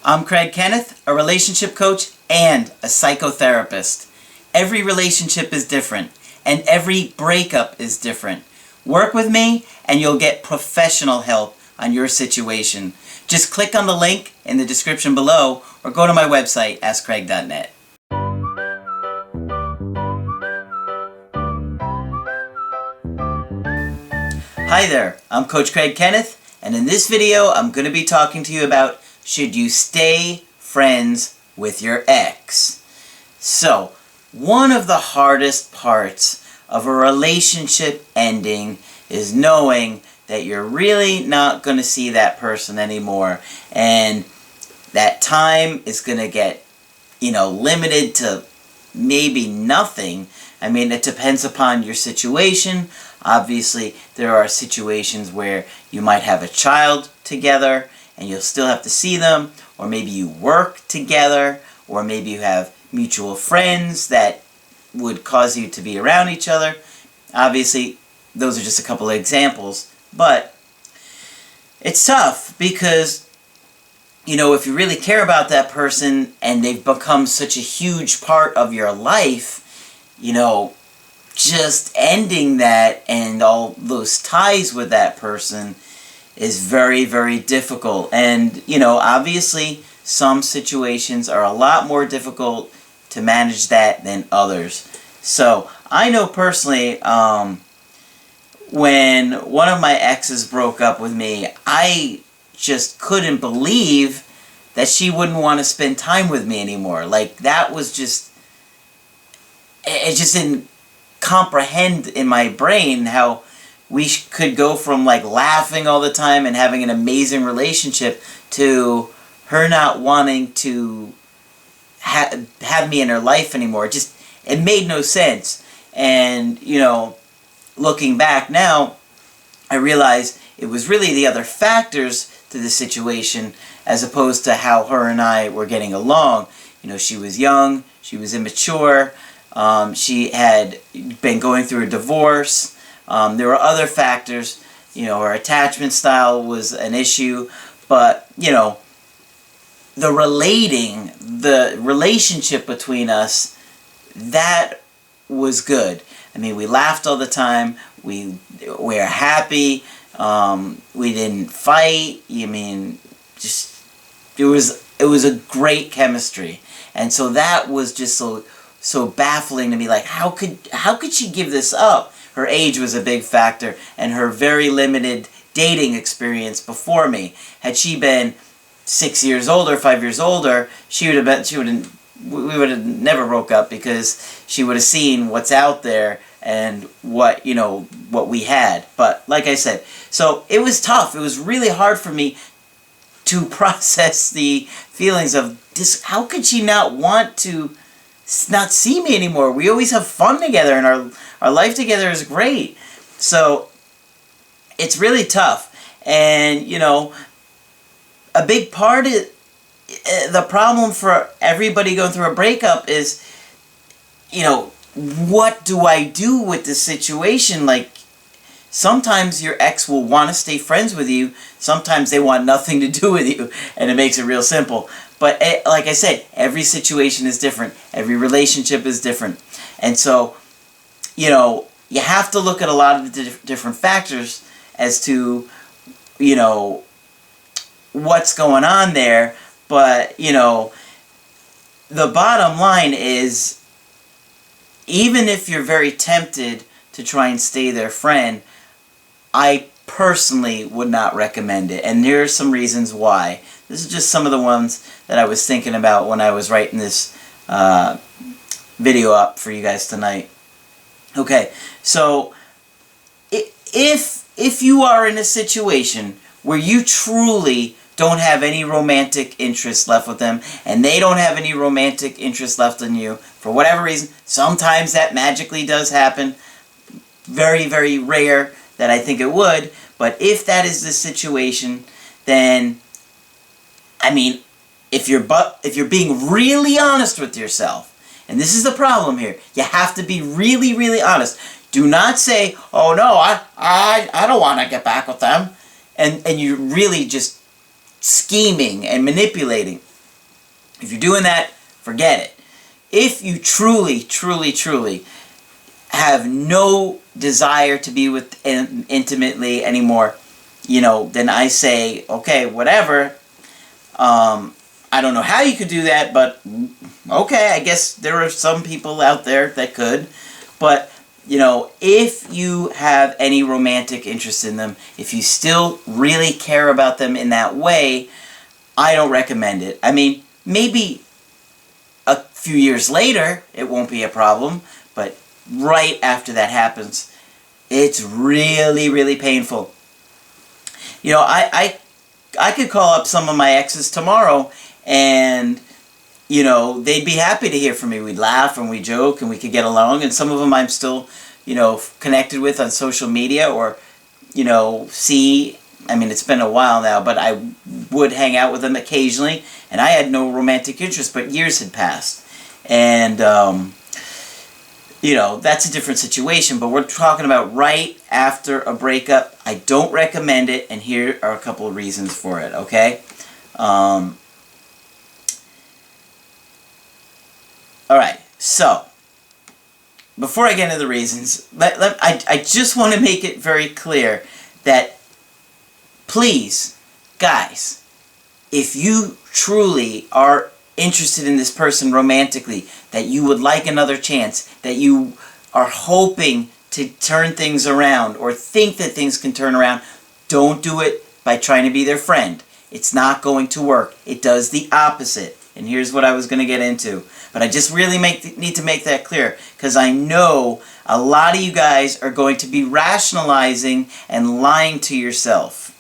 I'm Kenneth, a relationship coach and a psychotherapist. Every relationship is different, and every breakup is different. Work with me, and you'll get professional help on your situation. Just click on the link in the description below, or go to my website, askcraig.net. Hi there, I'm Coach Kenneth, and in this video I'm going to be talking to you about should you stay friends with your ex. So, one of the hardest parts of a relationship ending is knowing that you're really not going to see that person anymore, and that time is going to get, limited to maybe nothing. I mean, it depends upon your situation. Obviously, there are situations where you might have a child together and you'll still have to see them, or maybe you work together, or maybe you have mutual friends that would cause you to be around each other. Obviously, those are just a couple of examples, but it's tough because, if you really care about that person and they've become such a huge part of your life, just ending that and all those ties with that person is very, very difficult. And, obviously some situations are a lot more difficult to manage that than others. So, I know personally, when one of my exes broke up with me, I just couldn't believe that she wouldn't want to spend time with me anymore. Like, that was just, it just didn't comprehend in my brain how we could go from laughing all the time and having an amazing relationship to her not wanting to have me in her life anymore. It made no sense. And looking back now, I realize it was really the other factors to the situation as opposed to how her and I were getting along. She was young, she was immature, she had been going through a divorce. There were other factors. Her attachment style was an issue, but the relationship between us, that was good. I mean, we laughed all the time. We were happy. We didn't fight. It was a great chemistry, and so that was just so baffling to me. Like, how could she give this up? Her age was a big factor, and her very limited dating experience before me. Had she been 6 years older, 5 years older, we would have never broke up, because she would have seen what's out there and what we had. But like I said, so it was tough. It was really hard for me to process the feelings of this. How could she not want to not see me anymore? We always have fun together, and our life together is great. So it's really tough. And a big part of the problem for everybody going through a breakup is, what do I do with this situation? Like, sometimes your ex will want to stay friends with you. Sometimes they want nothing to do with you, and it makes it real simple. But like I said, every situation is different. Every relationship is different. And so, you have to look at a lot of the different factors as to, what's going on there. But, the bottom line is, even if you're very tempted to try and stay their friend, I personally would not recommend it. And there are some reasons why. This is just some of the ones that I was thinking about when I was writing this video up for you guys tonight. Okay, so if you are in a situation where you truly don't have any romantic interest left with them, and they don't have any romantic interest left in you, for whatever reason, sometimes that magically does happen. Very, very rare that I think it would, but if that is the situation, then, if you're being really honest with yourself, and this is the problem here, you have to be really, really honest. Do not say, "Oh no, I don't want to get back with them," and you're really just scheming and manipulating. If you're doing that, forget it. If you truly, truly, truly have no desire to be with him intimately anymore, then I say, okay, whatever. I don't know how you could do that, but okay, I guess there are some people out there that could. But, if you have any romantic interest in them, if you still really care about them in that way, I don't recommend it. I mean, maybe a few years later, it won't be a problem, but right after that happens, it's really, really painful. I could call up some of my exes tomorrow, and, they'd be happy to hear from me. We'd laugh and we'd joke and we could get along, and some of them I'm still, connected with on social media or, see. I mean, it's been a while now, but I would hang out with them occasionally, and I had no romantic interest, but years had passed. And, that's a different situation, but we're talking about right after a breakup. I don't recommend it, and here are a couple of reasons for it, okay? Alright, so, before I get into the reasons, I just want to make it very clear that, please, guys, if you truly are interested in this person romantically, that you would like another chance, that you are hoping to turn things around or think that things can turn around, don't do it by trying to be their friend. It's not going to work. It does the opposite. And here's what I was going to get into. But I just really need to make that clear, because I know a lot of you guys are going to be rationalizing and lying to yourself.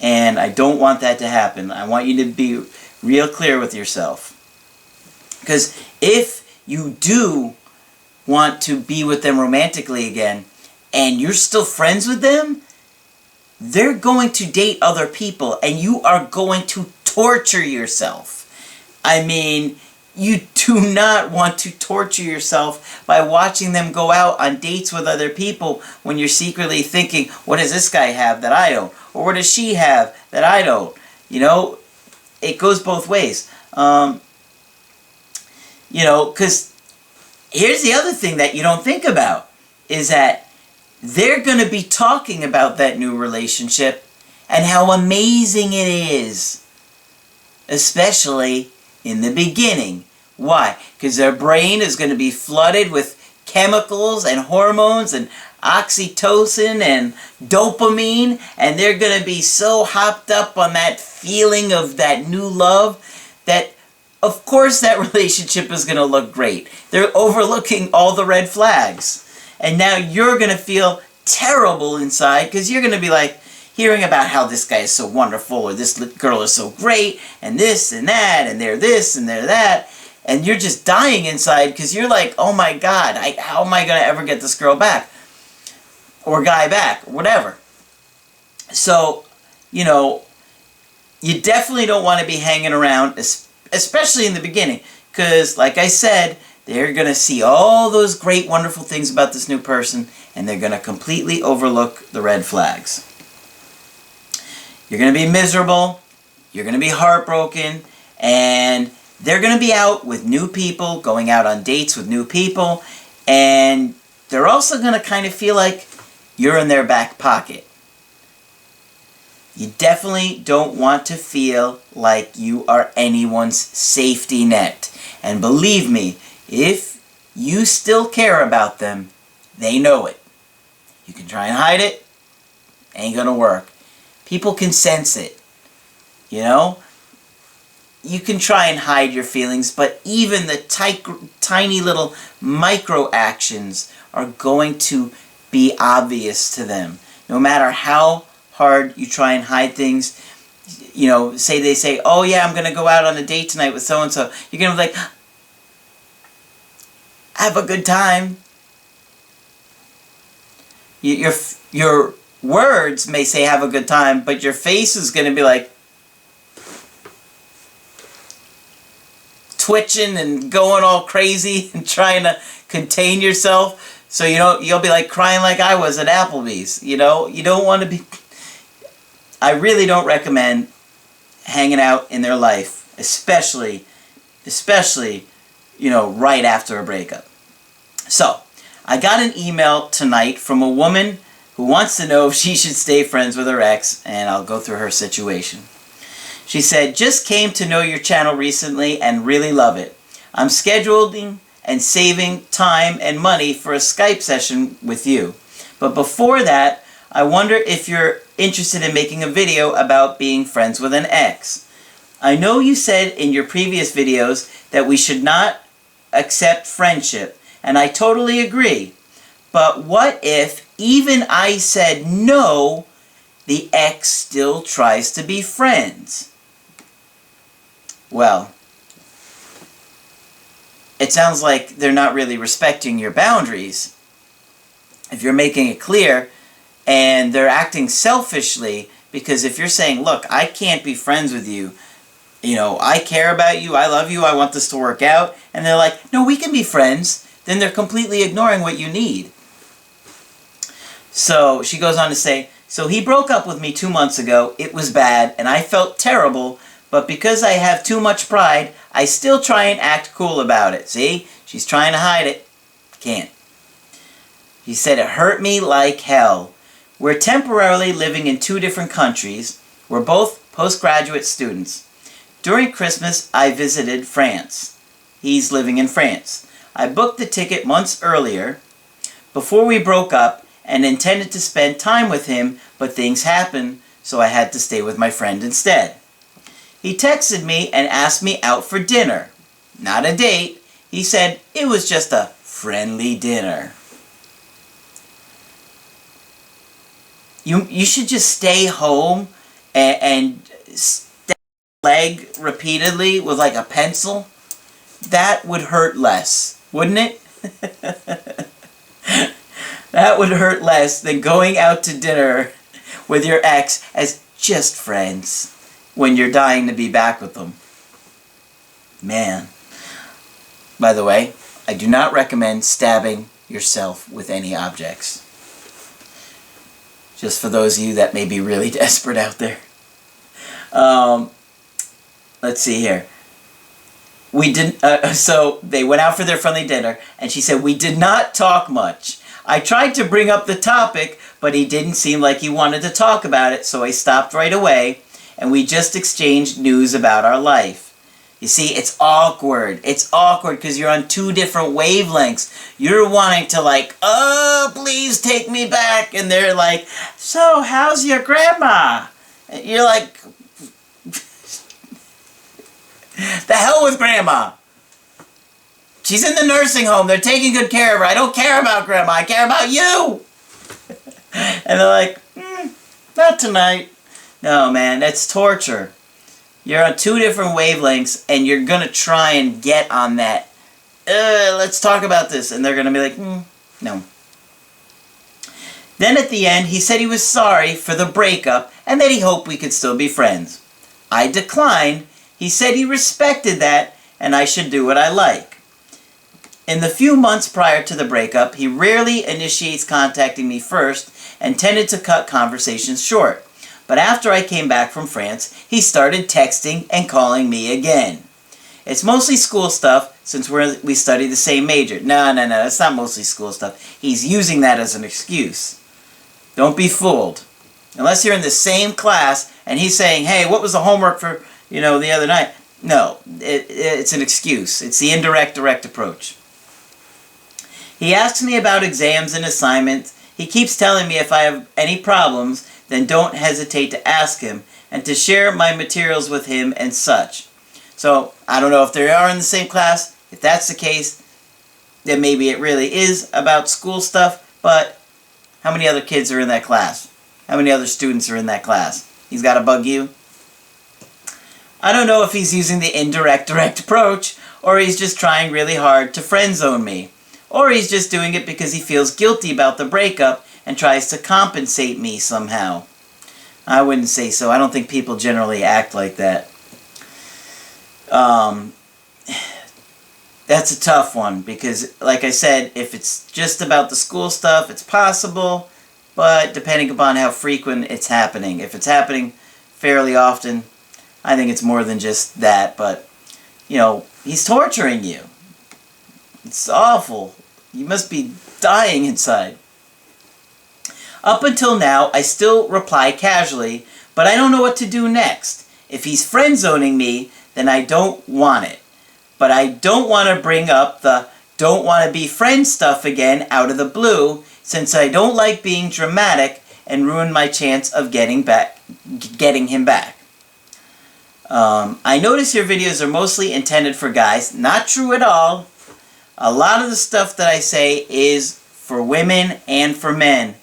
And I don't want that to happen. I want you to be real clear with yourself. Because if you do want to be with them romantically again, and you're still friends with them, they're going to date other people, and you are going to torture yourself. I mean, you do not want to torture yourself by watching them go out on dates with other people when you're secretly thinking, what does this guy have that I don't? Or what does she have that I don't? It goes both ways. Because here's the other thing that you don't think about, is that they're going to be talking about that new relationship and how amazing it is. Especially in the beginning. Why? Because their brain is going to be flooded with chemicals and hormones and oxytocin and dopamine, and they're going to be so hopped up on that feeling of that new love that, of course, that relationship is going to look great. They're overlooking all the red flags. And now you're going to feel terrible inside, because you're going to be like, hearing about how this guy is so wonderful, or this girl is so great, and this and that, and they're this and they're that, and you're just dying inside because you're like, oh my God, how am I going to ever get this girl back? Or guy back, or whatever. So, you definitely don't want to be hanging around, especially in the beginning, because, like I said, they're going to see all those great, wonderful things about this new person, and they're going to completely overlook the red flags. You're going to be miserable, you're going to be heartbroken, and they're going to be out with new people, going out on dates with new people, and they're also going to kind of feel like you're in their back pocket. You definitely don't want to feel like you are anyone's safety net. And believe me, if you still care about them, they know it. You can try and hide it, ain't going to work. People can sense it, You can try and hide your feelings, but even the tiny little micro actions are going to be obvious to them. No matter how hard you try and hide things, say they say, oh yeah, I'm going to go out on a date tonight with so-and-so. You're going to be like, have a good time. Your words may say have a good time, but your face is going to be like twitching and going all crazy and trying to contain yourself. So you'll be like crying like I was at Applebee's. You don't want to be. I really don't recommend hanging out in their life, especially especially, right after a breakup. So, I got an email tonight from a woman who wants to know if she should stay friends with her ex, and I'll go through her situation. She said, just came to know your channel recently and really love it. I'm scheduling and saving time and money for a Skype session with you. But before that, I wonder if you're interested in making a video about being friends with an ex. I know you said in your previous videos that we should not accept friendship, and I totally agree. But what if, even I said no, the ex still tries to be friends? Well, it sounds like they're not really respecting your boundaries. If you're making it clear, and they're acting selfishly, because if you're saying, look, I can't be friends with you, I care about you, I love you, I want this to work out, and they're like, no, we can be friends, then they're completely ignoring what you need. So she goes on to say, so he broke up with me 2 months ago, it was bad, and I felt terrible, but because I have too much pride, I still try and act cool about it. See? She's trying to hide it. Can't. He said, it hurt me like hell. We're temporarily living in 2 different countries. We're both postgraduate students. During Christmas, I visited France. He's living in France. I booked the ticket months earlier, before we broke up, and intended to spend time with him, but things happened, so I had to stay with my friend instead. He texted me and asked me out for dinner. Not a date. He said it was just a friendly dinner. You should just stay home and stab your leg repeatedly with like a pencil. That would hurt less, wouldn't it? That would hurt less than going out to dinner with your ex as just friends when you're dying to be back with them. Man. By the way, I do not recommend stabbing yourself with any objects. Just for those of you that may be really desperate out there. Let's see here. So they went out for their friendly dinner, and she said, we did not talk much. I tried to bring up the topic, but he didn't seem like he wanted to talk about it, so I stopped right away, and we just exchanged news about our life. You see, it's awkward. It's awkward because you're on 2 different wavelengths. You're wanting to like, oh, please take me back, and they're like, so how's your grandma? And you're like, the hell with grandma. She's in the nursing home. They're taking good care of her. I don't care about grandma. I care about you. And they're like, not tonight. No, man, that's torture. You're on 2 different wavelengths, and you're going to try and get on that. Let's talk about this. And they're going to be like, no. Then at the end, he said he was sorry for the breakup and that he hoped we could still be friends. I declined. He said he respected that, and I should do what I like. In the few months prior to the breakup, he rarely initiates contacting me first and tended to cut conversations short. But after I came back from France, he started texting and calling me again. It's mostly school stuff since we study the same major. No, it's not mostly school stuff. He's using that as an excuse. Don't be fooled. Unless you're in the same class and he's saying, hey, what was the homework for, the other night? No, it's an excuse. It's the indirect, direct approach. He asks me about exams and assignments. He keeps telling me if I have any problems, then don't hesitate to ask him and to share my materials with him and such. So, I don't know if they are in the same class. If that's the case, then maybe it really is about school stuff, but how many other kids are in that class? How many other students are in that class? He's got to bug you? I don't know if he's using the indirect, direct approach, or he's just trying really hard to friend zone me. Or he's just doing it because he feels guilty about the breakup and tries to compensate me somehow. I wouldn't say so. I don't think people generally act like that. That's a tough one because, like I said, if it's just about the school stuff, it's possible, but depending upon how frequent it's happening. If it's happening fairly often, I think it's more than just that, but he's torturing you. It's awful. You must be dying inside. Up until now, I still reply casually, but I don't know what to do next. If he's friend-zoning me, then I don't want it. But I don't want to bring up the don't want to be friends stuff again out of the blue, since I don't like being dramatic and ruin my chance of getting him back. I notice your videos are mostly intended for guys. Not true at all. A lot of the stuff that I say is for women and for men.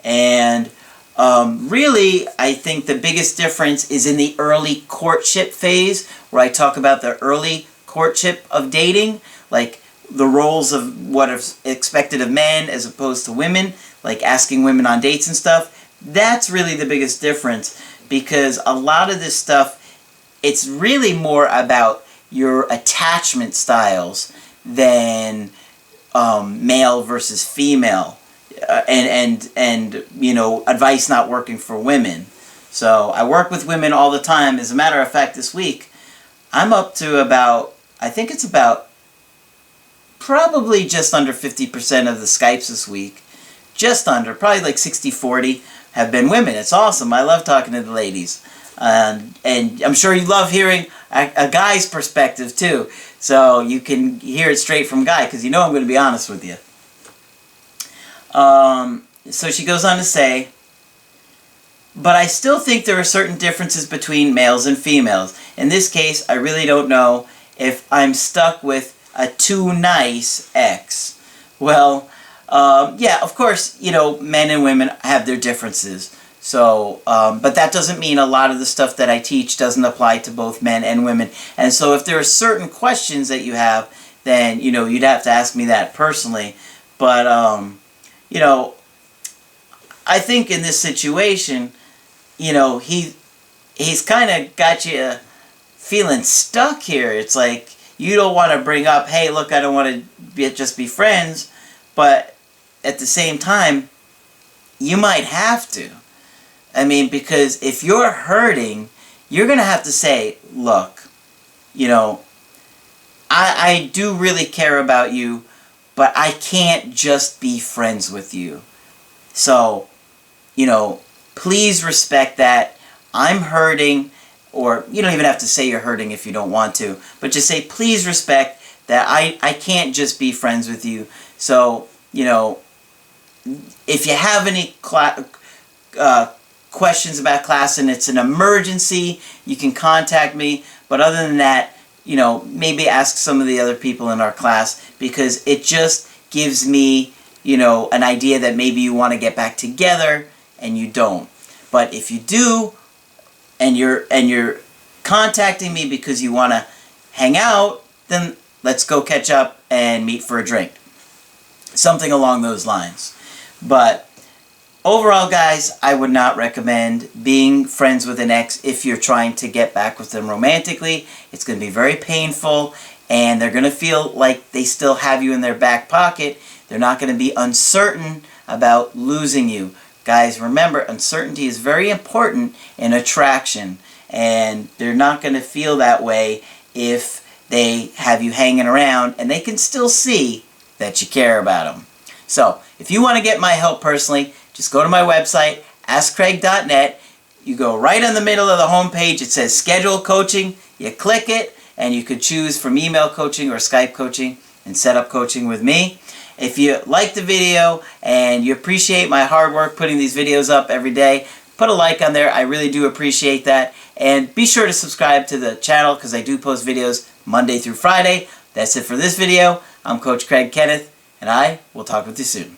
And really, I think the biggest difference is in the early courtship phase, where I talk about the early courtship of dating, like the roles of what is expected of men as opposed to women, like asking women on dates and stuff. That's really the biggest difference, because a lot of this stuff, it's really more about your attachment styles than male versus female, and advice not working for women. So I work with women all the time. As a matter of fact, this week I'm up to about, I think it's about probably just under 50% of the Skypes this week, just under, probably like 60-40, have been women. It's awesome. I love talking to the ladies. And I'm sure you love hearing a guy's perspective too. So you can hear it straight from a guy, because I'm going to be honest with you. So she goes on to say, but I still think there are certain differences between males and females. In this case, I really don't know if I'm stuck with a too nice ex. Well, yeah, of course, men and women have their differences. So, but that doesn't mean a lot of the stuff that I teach doesn't apply to both men and women. And so if there are certain questions that you have, then, you'd have to ask me that personally. But, I think in this situation, he's kind of got you feeling stuck here. It's like, you don't want to bring up, hey, look, I don't want to just be friends, but at the same time, you might have to. I mean, because if you're hurting, you're going to have to say, look, I do really care about you, but I can't just be friends with you. So, please respect that. I'm hurting. Or you don't even have to say you're hurting if you don't want to. But just say, please respect that I can't just be friends with you. So, if you have any questions about class and it's an emergency, you can contact me. But other than that, maybe ask some of the other people in our class, because it just gives me, an idea that maybe you want to get back together and you don't. But if you do, and you're contacting me because you want to hang out, then let's go catch up and meet for a drink. Something along those lines. But overall, guys, I would not recommend being friends with an ex if you're trying to get back with them romantically. It's going to be very painful, and they're going to feel like they still have you in their back pocket. They're not going to be uncertain about losing you. Guys, remember, uncertainty is very important in attraction, and they're not going to feel that way if they have you hanging around and they can still see that you care about them. So, if you want to get my help personally, just go to my website, askcraig.net. You go right in the middle of the homepage. It says Schedule Coaching. You click it, and you could choose from email coaching or Skype coaching and set up coaching with me. If you like the video and you appreciate my hard work putting these videos up every day, put a like on there. I really do appreciate that. And be sure to subscribe to the channel, because I do post videos Monday through Friday. That's it for this video. I'm Coach Craig Kenneth, and I will talk with you soon.